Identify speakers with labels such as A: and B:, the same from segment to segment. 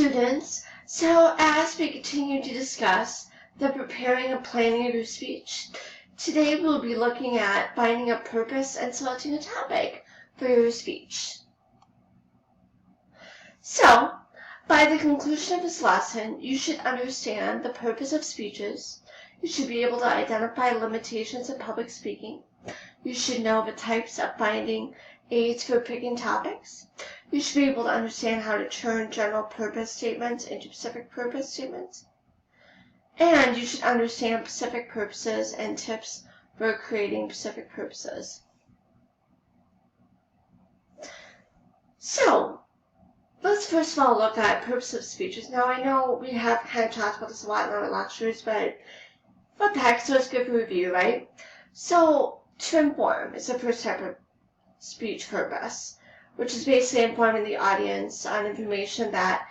A: students, so as we continue to discuss the preparing and planning of your speech, today we'll be looking at finding a purpose and selecting a topic for your speech. So, by the conclusion of this lesson, you should understand the purpose of speeches. You should be able to identify limitations of public speaking. You should know the types of finding aids for picking topics. You should be able to understand how to turn general purpose statements into specific purpose statements. And you should understand specific purposes and tips for creating specific purposes. So, let's first of all look at purpose of speeches. Now, I know we have kind of talked about this a lot in our lectures, but what the heck, so it's good for review, right? So, to inform is the first type of speech purpose, which is basically informing the audience on information that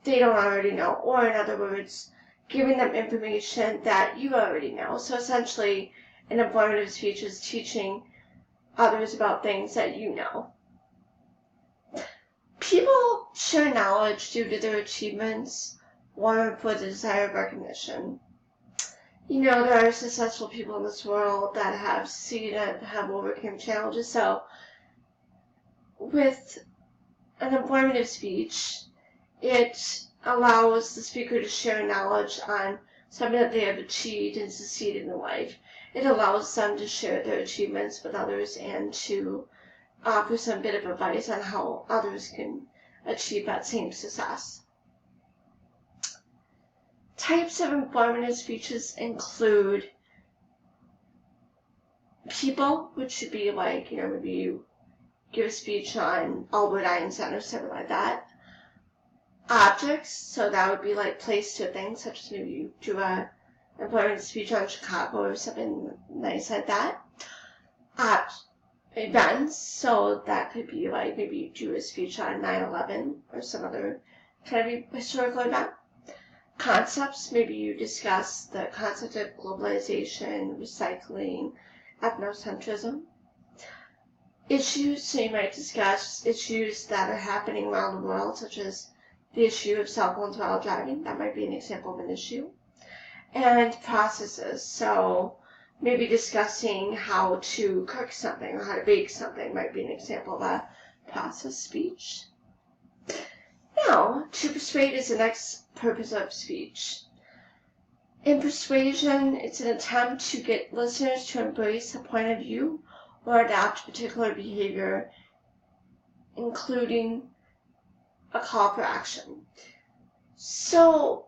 A: they don't already know, or in other words, giving them information that you already know. So essentially, an informative speech is teaching others about things that you know. People share knowledge due to their achievements or for the desire of recognition. You know, there are successful people in this world that have succeeded, have overcome challenges. So, with an informative speech, it allows the speaker to share knowledge on something that they have achieved and succeeded in life. It allows them to share their achievements with others and to offer some bit of advice on how others can achieve that same success. Types of informative speeches include people, which should be like, maybe you give a speech on Albert Einstein or something like that. Objects, so that would be like place to things, such as maybe you do an informative speech on Chicago or something nice like that. Events, so that could be like maybe you do a speech on 9/11 or some other kind of historical event. Concepts, maybe you discuss the concept of globalization, recycling, ethnocentrism. Issues, so you might discuss issues that are happening around the world, such as the issue of cell phones while driving. That might be an example of an issue. And processes, so maybe discussing how to cook something or how to bake something might be an example of a process speech. Now, to persuade is the next purpose of speech. In persuasion, it's an attempt to get listeners to embrace a point of view or adopt a particular behavior, including a call for action. So,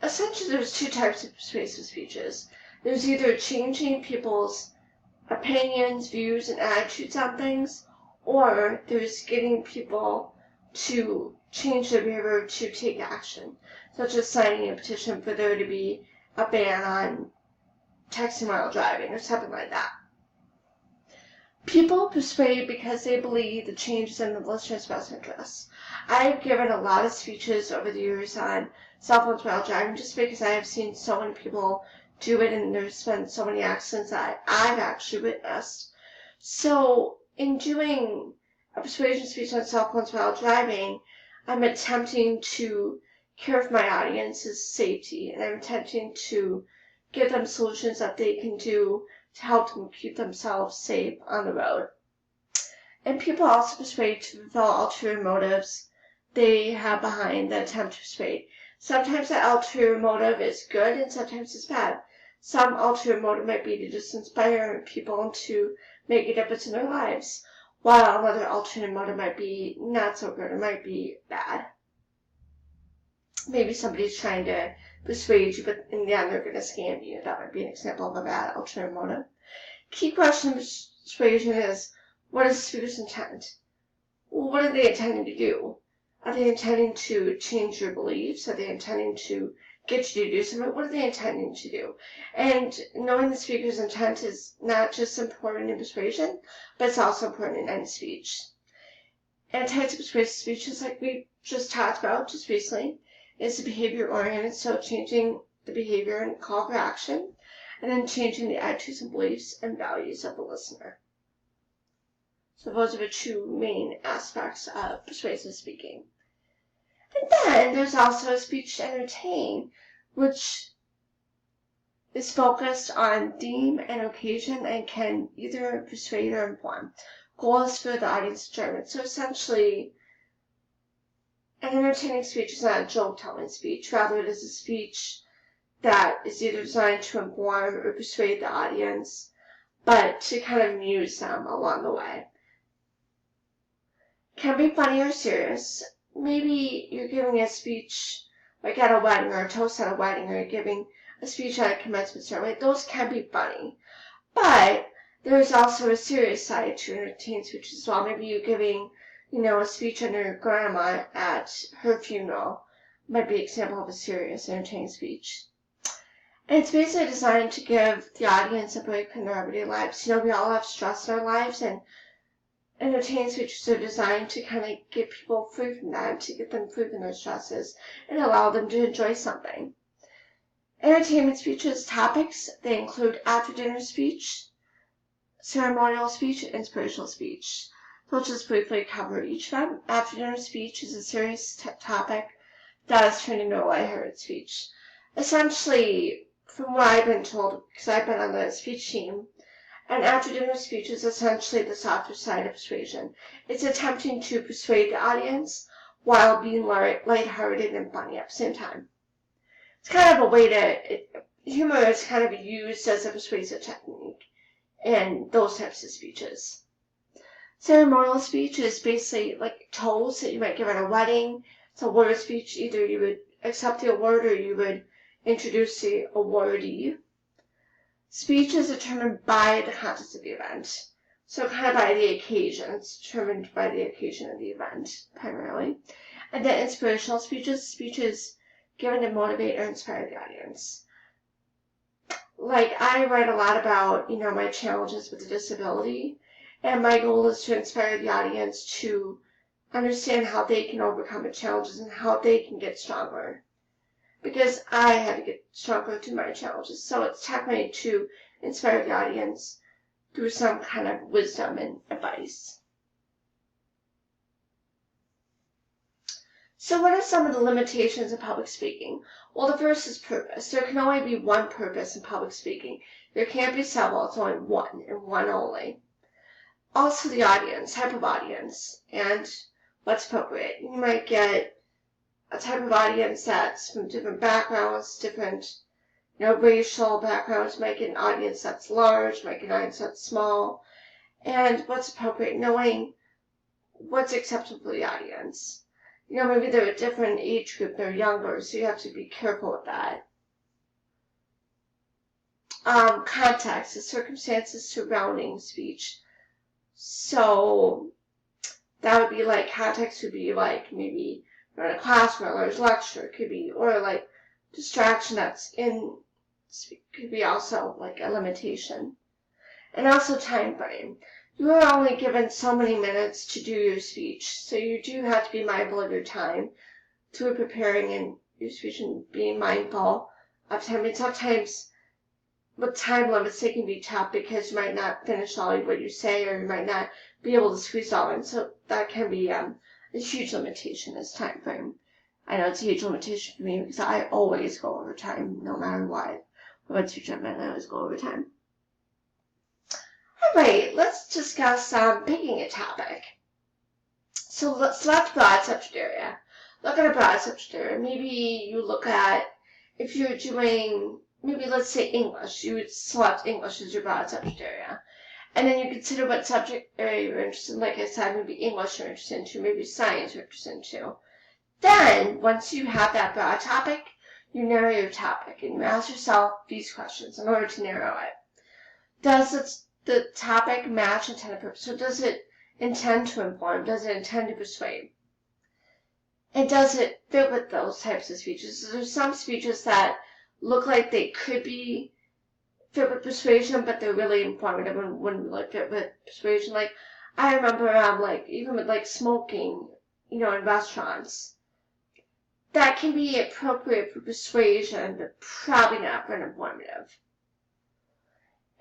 A: essentially there's two types of persuasive speeches. There's either changing people's opinions, views, and attitudes on things, or there's getting people to change their behavior to take action, such as signing a petition for there to be a ban on texting while driving or something like that. People persuade because they believe the change is in the listener's best interest. I've given a lot of speeches over the years on cell phones while driving just because I have seen so many people do it and there's been so many accidents that I've actually witnessed. So in doing a persuasion speech on cell phones while driving, I'm attempting to care for my audience's safety, and I'm attempting to give them solutions that they can do to help them keep themselves safe on the road. And people also persuade to fulfill ulterior motives they have behind the attempt to persuade. Sometimes that ulterior motive is good and sometimes it's bad. Some ulterior motive might be to just inspire people and to make a difference in their lives, while another ulterior motive might be not so good or might be bad. Maybe somebody's trying to persuade you, but in the end they're going to scam you. That might be an example of a bad ulterior motive. Key question of persuasion is, what is the speaker's intent? Well, what are they intending to do? Are they intending to change your beliefs? Are they intending to get you to do something? What are they intending to do? And knowing the speaker's intent is not just important in persuasion, but it's also important in any speech. And types of persuasive speeches, like we just talked about just recently, is behavior-oriented, so changing the behavior and call for action, and then changing the attitudes and beliefs and values of the listener. So those are the two main aspects of persuasive speaking. And then there's also a speech to entertain, which is focused on theme and occasion and can either persuade or inform. Goal is for the audience enjoyment. So essentially, an entertaining speech is not a joke-telling speech. Rather, it is a speech that is either designed to inform or persuade the audience, but to kind of amuse them along the way. Can be funny or serious. Maybe you're giving a speech like at a wedding or a toast at a wedding, or you're giving a speech at a commencement ceremony. Those can be funny. But there's also a serious side to entertaining speeches as well. Maybe you're giving, a speech on your grandma at her funeral. Might be an example of a serious, entertaining speech. And it's basically designed to give the audience a break from their everyday lives. We all have stress in our lives, and entertaining speeches are designed to kind of get people free from that, to get them free from their stresses, and allow them to enjoy something. Entertainment speeches topics, they include after-dinner speech, ceremonial speech, and inspirational speech. So I'll just briefly cover each of them. After-dinner speech is a serious topic that is turned into a lighthearted speech. Essentially, from what I've been told, because I've been on the speech team, an after-dinner speech is essentially the softer side of persuasion. It's attempting to persuade the audience while being lighthearted and funny at the same time. It's kind of a way humor is kind of used as a persuasive technique in those types of speeches. Ceremonial speech is basically like toast that you might give at a wedding. It's a word speech. Either you would accept the award or you would introduce the awardee. Speech is determined by the context of the event. So kind of by the occasion. It's determined by the occasion of the event, primarily. And then inspirational speeches given to motivate or inspire the audience. Like, I write a lot about, my challenges with a disability, and my goal is to inspire the audience to understand how they can overcome the challenges and how they can get stronger. Because I had to get stronger through my challenges, so it's technically to inspire the audience through some kind of wisdom and advice. So what are some of the limitations of public speaking? Well, the first is purpose. There can only be one purpose in public speaking. There can't be several. It's only one, and one only. Also the audience, type of audience, and what's appropriate. You might get a type of audience that's from different backgrounds, different, racial backgrounds. You might get an audience that's large, you might get an audience that's small. And what's appropriate, knowing what's acceptable for the audience. Maybe they're a different age group, they're younger, so you have to be careful with that. Context, the circumstances surrounding speech. So that would be like, context would be like maybe you're in a classroom or a large lecture, could be, or like distraction could be also like a limitation. And also time frame. You are only given so many minutes to do your speech, so you do have to be mindful of your time through preparing in your speech and being mindful of time. And sometimes with time limits, they can be tough because you might not finish all of what you say, or you might not be able to squeeze all in. So that can be a huge limitation is time frame. I know it's a huge limitation for me because I always go over time, no matter what. What speech I'm in, I always go over time. Alright, let's discuss picking a topic. So let's select broad subject area. Look at a broad subject area. Maybe you look at, if you're doing, maybe let's say English, you would select English as your broad subject area. And then you consider what subject area you're interested in. Like I said, maybe English you're interested in, maybe science you're interested in. Then, once you have that broad topic, you narrow your topic and you ask yourself these questions in order to narrow it. Does the topic match intended purpose? So does it intend to inform? Does it intend to persuade? And does it fit with those types of speeches? So there's some speeches that look like they could be fit with persuasion, but they're really informative and wouldn't really fit with persuasion. Like, I remember, even with smoking, in restaurants, that can be appropriate for persuasion, but probably not for informative.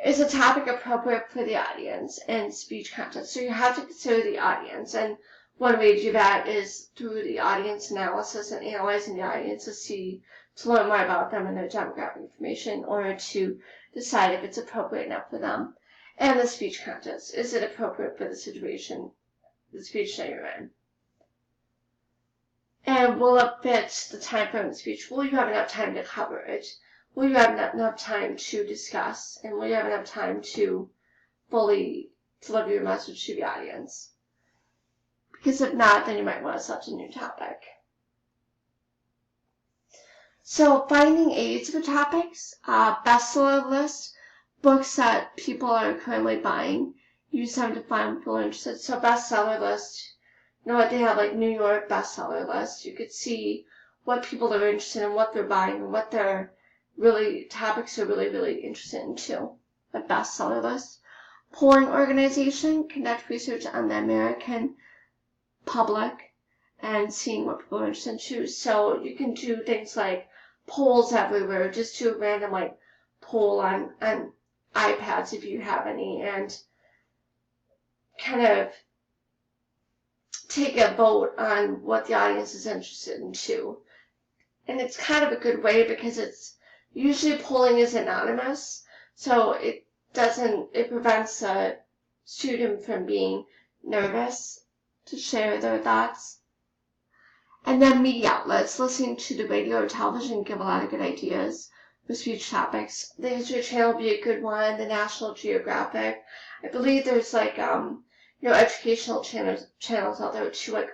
A: Is a topic appropriate for the audience and speech content? So you have to consider the audience and One way to do that is through the audience analysis and analyzing the audience to learn more about them and their demographic information in order to decide if it's appropriate enough for them. And the speech contest. Is it appropriate for the situation, the speech that you're in? And will it fit the time frame of the speech? Will you have enough time to cover it? Will you have enough time to discuss? And will you have enough time to fully deliver your message to the audience? Because if not, then you might want to select a new topic. So finding aids for topics, bestseller list, books that people are currently buying, use them to find what people are interested. So bestseller list, you know what, they have like New York bestseller list. You could see what people are interested in, what they're buying, and what their topics are really interested in too. A bestseller list. Polling organization, conduct research on the American public and seeing what people are interested in too. So you can do things like polls everywhere, just do a random like poll on iPads if you have any, and kind of take a vote on what the audience is interested in too. And it's kind of a good way because it's usually polling is anonymous, so it prevents a student from being nervous to share their thoughts. And then media outlets, listening to the radio or television give a lot of good ideas for speech topics. The History Channel would be a good one, the National Geographic. I believe there's like, educational channels out there too, like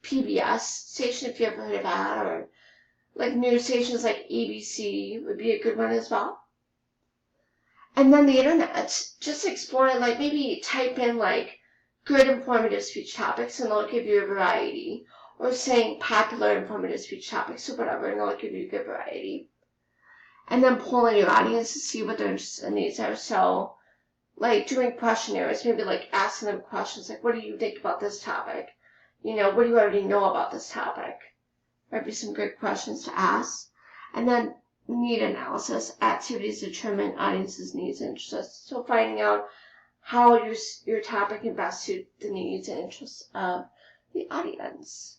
A: PBS station, if you ever heard of that, or like news stations like ABC would be a good one as well. And then the internet, just exploring, like maybe type in like good informative speech topics and they'll give you a variety. Or saying popular informative speech topics or whatever, and they'll give you a good variety. And then polling your audience to see what their interests and needs are. So, like doing questionnaires, maybe like asking them questions like, what do you think about this topic? You know, what do you already know about this topic? Might be some good questions to ask. And then need analysis, activities determine audience's needs and interests. So finding out how your topic can best suit the needs and interests of the audience.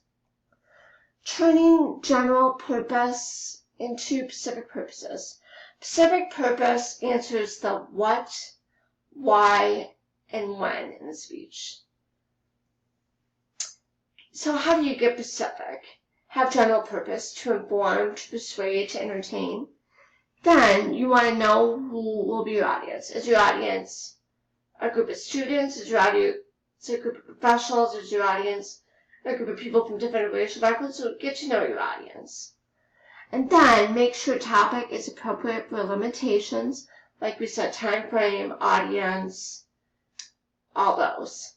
A: Turning general purpose into specific purposes. Specific purpose answers the what, why, and when in the speech. So how do you get specific? Have general purpose to inform, to persuade, to entertain. Then you want to know who will be your audience. Is your audience a group of students? Is your audience a group of professionals? Is your audience a group of people from different racial backgrounds? So get to know your audience. And then make sure topic is appropriate for limitations, like we said, time frame, audience, all those.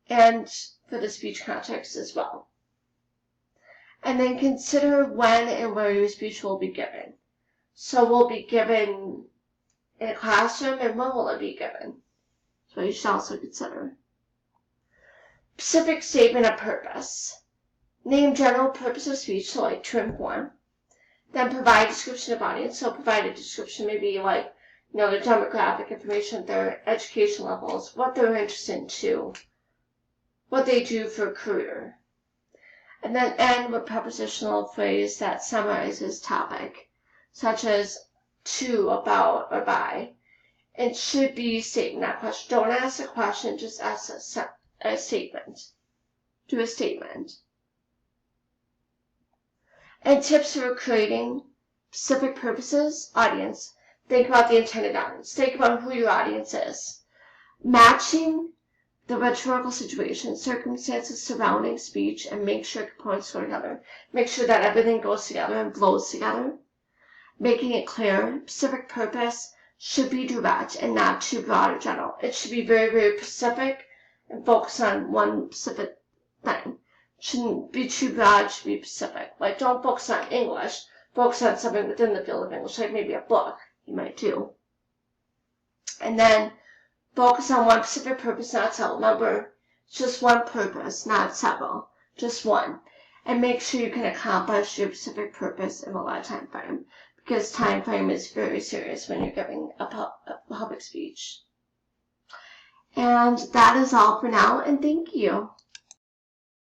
A: And for the speech context as well. And then consider when and where your speech will be given. So will be given in a classroom, and when will it be given? So you should also consider. Specific statement of purpose. Name general purpose of speech, so like to inform. Then provide description of audience, so provide a description, maybe like, their demographic information, their education levels, what they're interested in too, what they do for a career. And then end with prepositional phrase that summarizes topic, such as to, about, or by. It should be statement, not question. Don't ask a question, just ask a statement. Do a statement. And tips for creating specific purposes, audience. Think about the intended audience. Think about who your audience is. Matching the rhetorical situation, circumstances surrounding speech, and make sure components go together. Make sure that everything goes together and flows together. Making it clear, specific purpose should be direct and not too broad or general. It should be very specific and focus on one specific thing. Shouldn't be too broad, should be specific. Like, don't focus on English, focus on something within the field of English, like maybe a book you might do. And then focus on one specific purpose, not several. Remember, it's just one purpose, not several, just one. And make sure you can accomplish your specific purpose in a lot of time frame, because time frame is very serious when you're giving a public speech. And that is all for now, and thank you.